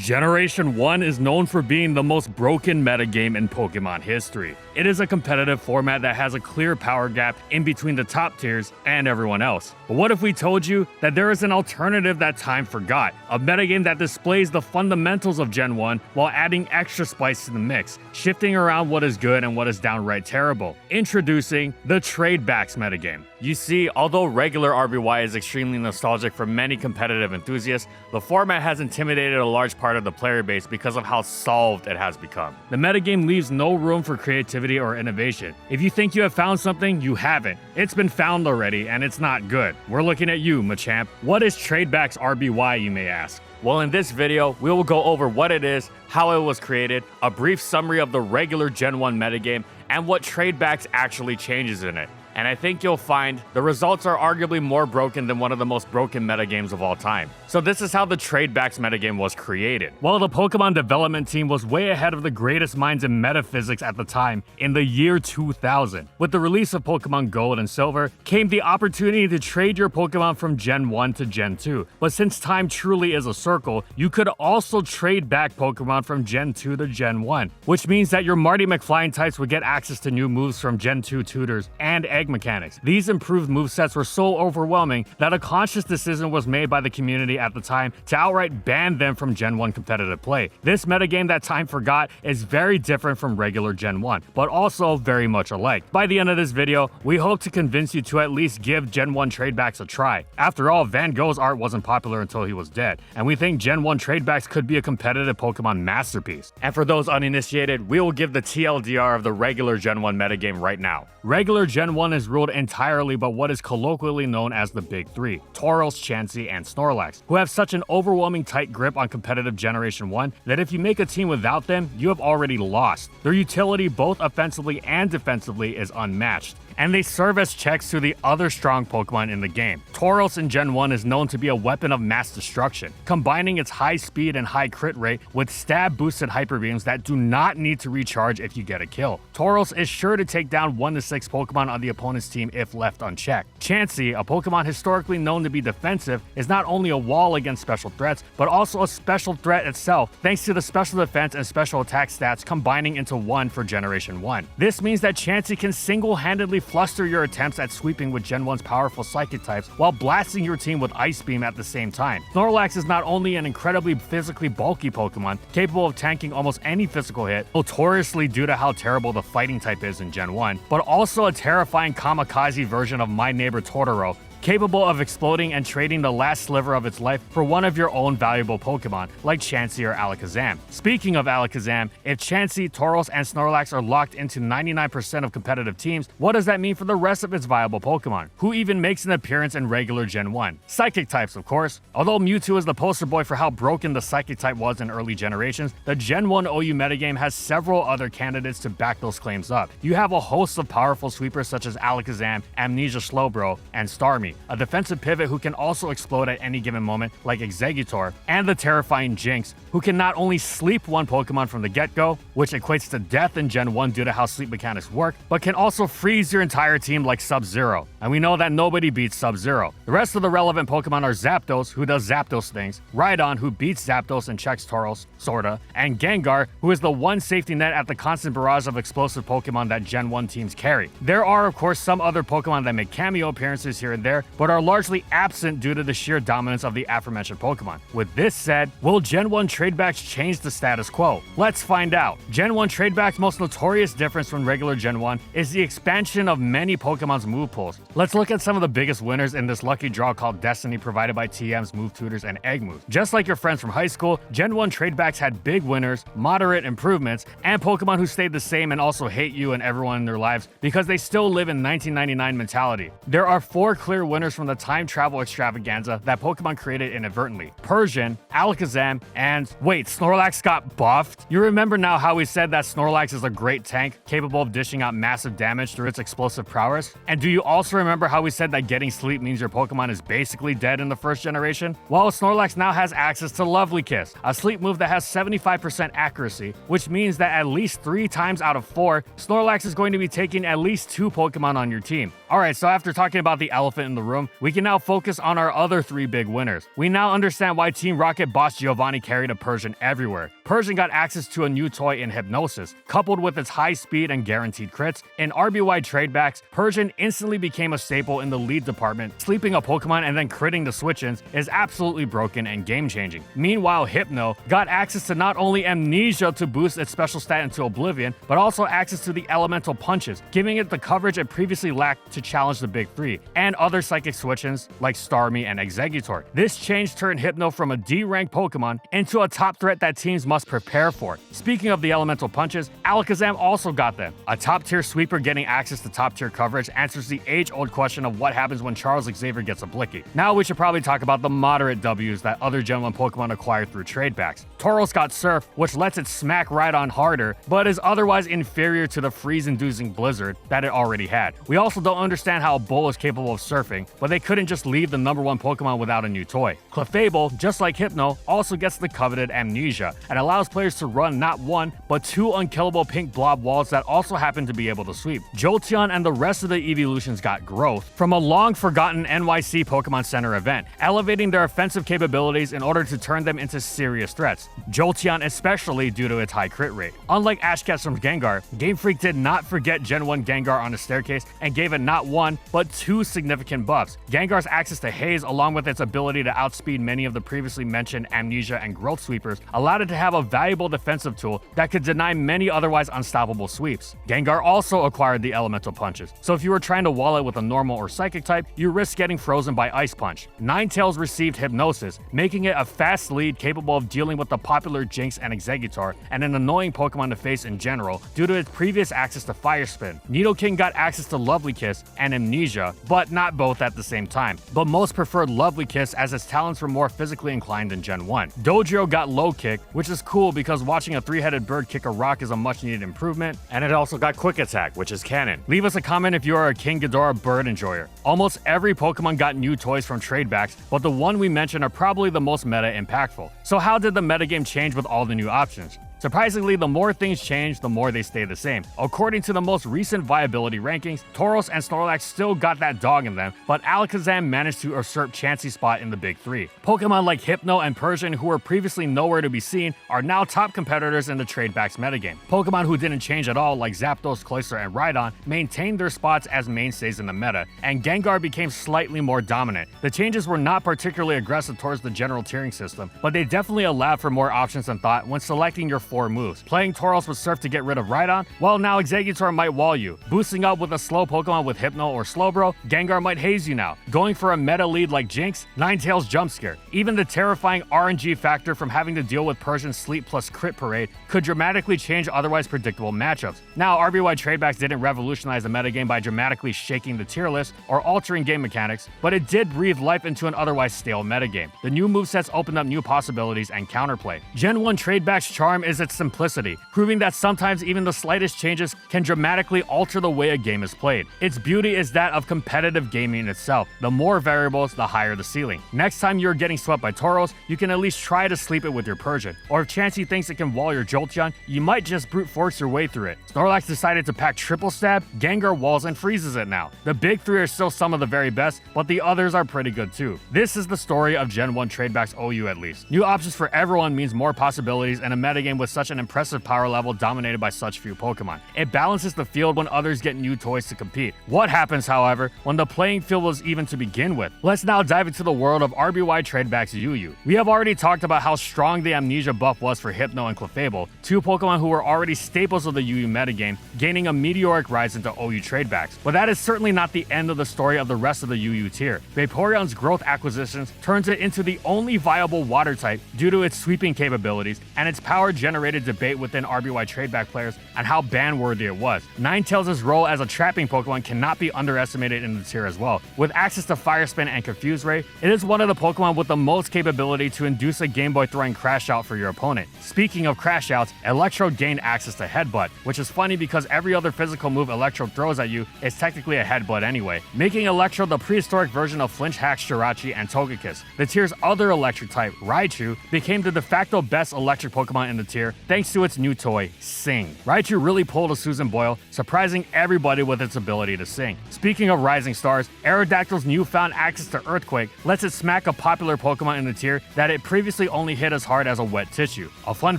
Generation 1 is known for being the most broken metagame in Pokemon history. It is a competitive format that has a clear power gap in between the top tiers and everyone else. But what if we told you that there is an alternative that time forgot? A metagame that displays the fundamentals of Gen 1 while adding extra spice to the mix, shifting around what is good and what is downright terrible. Introducing the Tradebacks metagame. You see, although regular RBY is extremely nostalgic for many competitive enthusiasts, the format has intimidated a large part of the player base because of how solved it has become. The metagame leaves no room for creativity or innovation. If you think you have found something, you haven't. It's been found already, and it's not good. We're looking at you, Machamp. What is Tradebacks RBY, you may ask? Well, in this video, we will go over what it is, how it was created, a brief summary of the regular Gen 1 metagame, and what Tradebacks actually changes in it. And I think you'll find the results are arguably more broken than one of the most broken metagames of all time. So this is how the Tradebacks metagame was created. Well, the Pokemon development team was way ahead of the greatest minds in metaphysics at the time in the year 2000. With the release of Pokemon Gold and Silver came the opportunity to trade your Pokemon from Gen 1 to Gen 2. But since time truly is a circle, you could also trade back Pokemon from Gen 2 to Gen 1, which means that your Marty McFly types would get access to new moves from Gen 2 tutors and egg mechanics. These improved movesets were so overwhelming that a conscious decision was made by the community at the time to outright ban them from Gen 1 competitive play. This metagame that time forgot is very different from regular Gen 1, but also very much alike. By the end of this video, we hope to convince you to at least give Gen 1 Tradebacks a try. After all, Van Gogh's art wasn't popular until he was dead, and we think Gen 1 Tradebacks could be a competitive Pokemon masterpiece. And for those uninitiated, we will give the TLDR of the regular Gen 1 metagame right now. Regular Gen 1 is ruled entirely by what is colloquially known as the Big Three, Tauros, Chansey, and Snorlax, who have such an overwhelming tight grip on competitive Generation 1 that if you make a team without them, you have already lost. Their utility both offensively and defensively is unmatched, and they serve as checks to the other strong Pokemon in the game. Tauros in Gen 1 is known to be a weapon of mass destruction, combining its high speed and high crit rate with stab-boosted Hyper Beams that do not need to recharge if you get a kill. Tauros is sure to take down 1 to 6 Pokemon on the opponent's team if left unchecked. Chansey, a Pokemon historically known to be defensive, is not only a wall against special threats, but also a special threat itself thanks to the special defense and special attack stats combining into one for Generation 1. This means that Chansey can single-handedly fluster your attempts at sweeping with Gen 1's powerful Psychic types while blasting your team with Ice Beam at the same time. Snorlax is not only an incredibly physically bulky Pokemon, capable of tanking almost any physical hit, notoriously due to how terrible the fighting type is in Gen 1, but also a terrifying kamikaze version of My Neighbor Totoro, capable of exploding and trading the last sliver of its life for one of your own valuable Pokemon, like Chansey or Alakazam. Speaking of Alakazam, if Chansey, Tauros, and Snorlax are locked into 99% of competitive teams, what does that mean for the rest of its viable Pokemon? Who even makes an appearance in regular Gen 1? Psychic types, of course. Although Mewtwo is the poster boy for how broken the Psychic type was in early generations, the Gen 1 OU metagame has several other candidates to back those claims up. You have a host of powerful sweepers such as Alakazam, Amnesia Slowbro, and Starmie, a defensive pivot who can also explode at any given moment like Exeggutor, and the terrifying Jinx, who can not only sleep one Pokemon from the get-go, which equates to death in Gen 1 due to how sleep mechanics work, but can also freeze your entire team like Sub-Zero. And we know that nobody beats Sub-Zero. The rest of the relevant Pokemon are Zapdos, who does Zapdos things, Rhydon, who beats Zapdos and checks Tauros, sorta, and Gengar, who is the one safety net at the constant barrage of explosive Pokemon that Gen 1 teams carry. There are, of course, some other Pokemon that make cameo appearances here and there, but are largely absent due to the sheer dominance of the aforementioned Pokemon. With this said, will Gen 1 Tradebacks change the status quo? Let's find out. Gen 1 Tradebacks' most notorious difference from regular Gen 1 is the expansion of many Pokemon's move pools. Let's look at some of the biggest winners in this lucky draw called Destiny provided by TM's Move Tutors and Egg Moves. Just like your friends from high school, Gen 1 Tradebacks had big winners, moderate improvements, and Pokemon who stayed the same and also hate you and everyone in their lives because they still live in 1999 mentality. There are 4 clear winners from the time travel extravaganza that Pokemon created inadvertently: Persian, Alakazam, and wait, Snorlax got buffed? You remember now how we said that Snorlax is a great tank, capable of dishing out massive damage through its explosive prowess? And do you also remember how we said that getting sleep means your Pokemon is basically dead in the first generation? Well, Snorlax now has access to Lovely Kiss, a sleep move that has 75% accuracy, which means that at least 3 times out of 4, Snorlax is going to be taking at least 2 Pokemon on your team. Alright, so after talking about the elephant in the the room, we can now focus on our other 3 big winners. We now understand why Team Rocket boss Giovanni carried a Persian everywhere. Persian got access to a new toy in Hypnosis. Coupled with its high speed and guaranteed crits, in RBY Tradebacks, Persian instantly became a staple in the lead department. Sleeping a Pokemon and then critting the switch-ins is absolutely broken and game-changing. Meanwhile, Hypno got access to not only Amnesia to boost its special stat into Oblivion, but also access to the elemental punches, giving it the coverage it previously lacked to challenge the big 3, and other psychic switch-ins like Starmie and Exeggutor. This change turned Hypno from a D-rank Pokemon into a top threat that teams must prepare for. Speaking of the elemental punches, Alakazam also got them. A top-tier sweeper getting access to top-tier coverage answers the age-old question of what happens when Charles Xavier gets a Blicky. Now we should probably talk about the moderate W's that other Gen 1 Pokemon acquired through Tradebacks. Tauros got Surf, which lets it smack Rhydon harder, but is otherwise inferior to the freeze-inducing Blizzard that it already had. We also don't understand how a Bull is capable of surfing, but they couldn't just leave the number 1 Pokemon without a new toy. Clefable, just like Hypno, also gets the coveted Amnesia, and allows players to run not 1, but 2 unkillable pink blob walls that also happen to be able to sweep. Jolteon and the rest of the evolutions got growth from a long-forgotten NYC Pokemon Center event, elevating their offensive capabilities in order to turn them into serious threats. Jolteon especially due to its high crit rate. Unlike Ash Ketchum's Gengar, Game Freak did not forget Gen 1 Gengar on the staircase and gave it not 1, but 2 significant buffs. Gengar's access to Haze, along with its ability to outspeed many of the previously mentioned Amnesia and Growth Sweepers, allowed it to have a valuable defensive tool that could deny many otherwise unstoppable sweeps. Gengar also acquired the elemental punches, so if you were trying to wall it with a normal or psychic type, you risk getting frozen by Ice Punch. Ninetales received Hypnosis, making it a fast lead capable of dealing with the popular Jinx and Exeggutor, and an annoying Pokemon to face in general due to its previous access to Fire Spin. Nidoking got access to Lovely Kiss and Amnesia, but not both at the same time. But most preferred Lovely Kiss as its talents were more physically inclined than Gen 1. Dodrio got Low Kick, which is cool because watching a 3-headed bird kick a rock is a much needed improvement, and it also got Quick Attack, which is canon. Leave us a comment if you are a King Ghidorah bird enjoyer. Almost every Pokemon got new toys from Tradebacks, but the one we mentioned are probably the most meta impactful. So how did the metagame change with all the new options? Surprisingly, the more things change, the more they stay the same. According to the most recent viability rankings, Tauros and Snorlax still got that dog in them, but Alakazam managed to usurp Chansey's spot in the big 3. Pokemon like Hypno and Persian, who were previously nowhere to be seen, are now top competitors in the Tradebacks metagame. Pokemon who didn't change at all, like Zapdos, Cloyster, and Rhydon, maintained their spots as mainstays in the meta, and Gengar became slightly more dominant. The changes were not particularly aggressive towards the general tiering system, but they definitely allowed for more options than thought when selecting your 4 moves. Playing Tauros with Surf to get rid of Rhydon? Well, now Exeggutor might wall you. Boosting up with a slow Pokemon with Hypno or Slowbro? Gengar might haze you now. Going for a meta lead like Jinx? Ninetales Jump Scare. Even the terrifying RNG factor from having to deal with Persian Sleep plus Crit Parade could dramatically change otherwise predictable matchups. Now, RBY Tradebacks didn't revolutionize the metagame by dramatically shaking the tier list or altering game mechanics, but it did breathe life into an otherwise stale metagame. The new movesets opened up new possibilities and counterplay. Gen 1 Tradebacks' charm is its simplicity, proving that sometimes even the slightest changes can dramatically alter the way a game is played. Its beauty is that of competitive gaming itself. The more variables, the higher the ceiling. Next time you're getting swept by Tauros, you can at least try to sleep it with your Persian. Or if Chansey thinks it can wall your Jolteon, you might just brute force your way through it. Snorlax decided to pack Triple Stab, Gengar walls and freezes it now. The big 3 are still some of the very best, but the others are pretty good too. This is the story of Gen 1 Tradebacks OU at least. New options for everyone means more possibilities and a metagame with such an impressive power level dominated by such few Pokemon. It balances the field when others get new toys to compete. What happens, however, when the playing field was even to begin with? Let's now dive into the world of RBY Tradebacks UU. We have already talked about how strong the Amnesia buff was for Hypno and Clefable, 2 Pokemon who were already staples of the UU metagame, gaining a meteoric rise into OU Tradebacks. But that is certainly not the end of the story of the rest of the UU tier. Vaporeon's growth acquisitions turns it into the only viable water type due to its sweeping capabilities, and its power generated debate within RBY Tradeback players on how ban-worthy it was. Ninetales' role as a trapping Pokemon cannot be underestimated in the tier as well. With access to Fire Spin and Confuse Ray, it is one of the Pokemon with the most capability to induce a Game Boy throwing Crash Out for your opponent. Speaking of Crash Outs, Electrode gained access to Headbutt, which is funny because every other physical move Electrode throws at you is technically a Headbutt anyway, making Electrode the prehistoric version of Flinch Hack, Jirachi, and Togekiss. The tier's other electric type, Raichu, became the de facto best electric Pokemon in the tier tier thanks to its new toy, Sing. Raichu really pulled a Susan Boyle, surprising everybody with its ability to sing. Speaking of rising stars, Aerodactyl's newfound access to Earthquake lets it smack a popular Pokemon in the tier that it previously only hit as hard as a wet tissue. A fun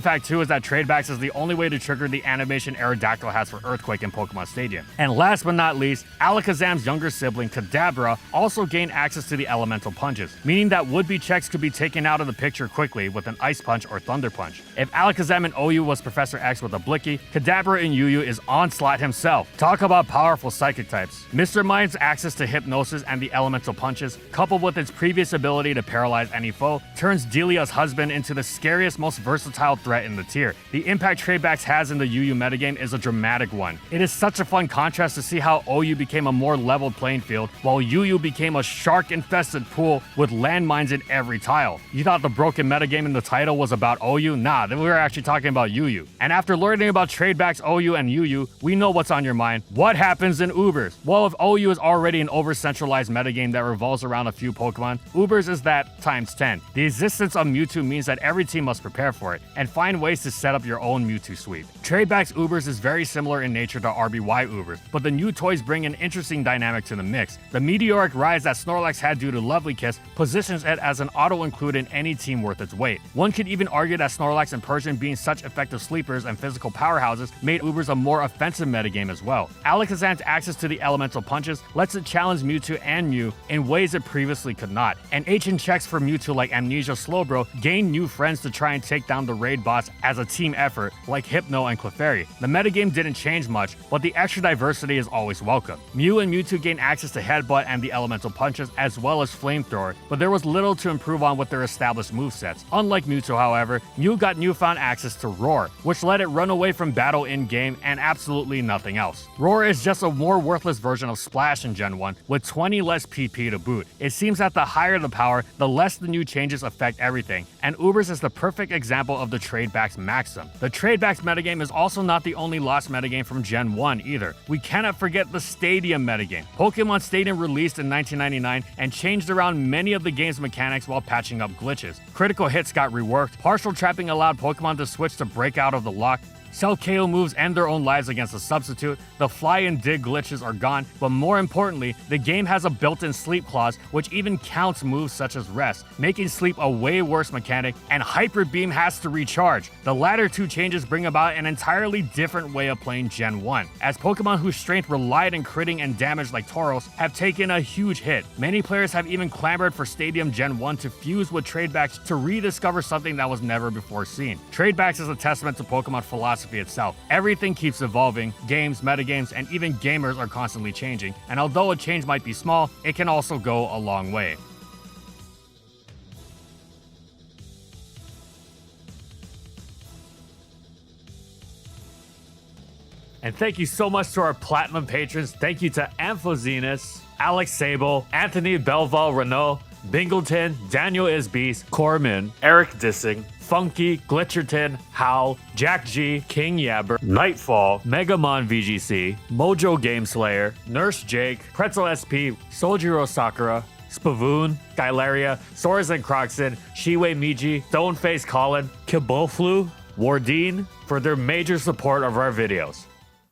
fact too is that Tradebacks is the only way to trigger the animation Aerodactyl has for Earthquake in Pokemon Stadium. And last but not least, Alakazam's younger sibling, Kadabra, also gained access to the elemental punches, meaning that would-be checks could be taken out of the picture quickly with an Ice Punch or Thunder Punch. If Alakazam in OU was Professor X with a Blicky, Kadabra in UU is Onslaught himself. Talk about powerful psychic types. Mr. Mind's access to Hypnosis and the elemental punches, coupled with its previous ability to paralyze any foe, turns Delia's husband into the scariest, most versatile threat in the tier. The impact Tradebacks has in the UU metagame is a dramatic one. It is such a fun contrast to see how OU became a more leveled playing field, while UU became a shark-infested pool with landmines in every tile. You thought the broken metagame in the title was about OU? Nah, we were actually talking about UU. And after learning about Tradebacks OU and UU, we know what's on your mind. What happens in Ubers? Well, if OU is already an over-centralized metagame that revolves around a few Pokemon, Ubers is that times 10. The existence of Mewtwo means that every team must prepare for it, and find ways to set up your own Mewtwo sweep. Tradebacks Ubers is very similar in nature to RBY Ubers, but the new toys bring an interesting dynamic to the mix. The meteoric rise that Snorlax had due to Lovely Kiss positions it as an auto-include in any team worth its weight. One could even argue that Snorlax and Persian being such effective sleepers and physical powerhouses made Ubers a more offensive metagame as well. Alakazam's access to the elemental punches lets it challenge Mewtwo and Mew in ways it previously could not. And ancient checks for Mewtwo like Amnesia Slowbro gain new friends to try and take down the raid boss as a team effort like Hypno and Clefairy. The metagame didn't change much, but the extra diversity is always welcome. Mew and Mewtwo gain access to Headbutt and the elemental punches as well as Flamethrower, but there was little to improve on with their established movesets. Unlike Mewtwo, however, Mew got newfound access to Roar, which let it run away from battle in-game and absolutely nothing else. Roar is just a more worthless version of Splash in Gen 1, with 20 less PP to boot. It seems that the higher the power, the less the new changes affect everything, and Ubers is the perfect example of the Tradebacks maxim. The Tradebacks metagame is also not the only lost metagame from Gen 1 either. We cannot forget the Stadium metagame. Pokemon Stadium released in 1999 and changed around many of the game's mechanics while patching up glitches. Critical hits got reworked, partial trapping allowed Pokemon to switch to break out of the lock, Cell KO moves end their own lives against a substitute, the fly and dig glitches are gone, but more importantly, the game has a built-in sleep clause which even counts moves such as rest, making sleep a way worse mechanic, and Hyper Beam has to recharge. The latter two changes bring about an entirely different way of playing Gen 1, as Pokemon whose strength relied on critting and damage like Tauros have taken a huge hit. Many players have even clamored for Stadium Gen 1 to fuse with Tradebacks to rediscover something that was never before seen. Tradebacks is a testament to Pokemon philosophy itself. Everything keeps evolving, games, metagames, and even gamers are constantly changing, and although a change might be small, it can also go a long way. And thank you so much to our Platinum patrons. Thank you to Amphozenus, Alex Sable, Anthony Belval Renault, Bingleton, Daniel Isbeast, Corman, Eric Dissing, Funky, Glitcherton, Hal, Jack G, King Yabber, Nightfall, Megamon VGC, Mojo Gameslayer, Nurse Jake, Pretzel SP, Sojiro Sakura, Spavoon, Skylaria, Soras and Croxon, Shiwei Miji, Stoneface Colin, Kiboflu, Wardine for their major support of our videos.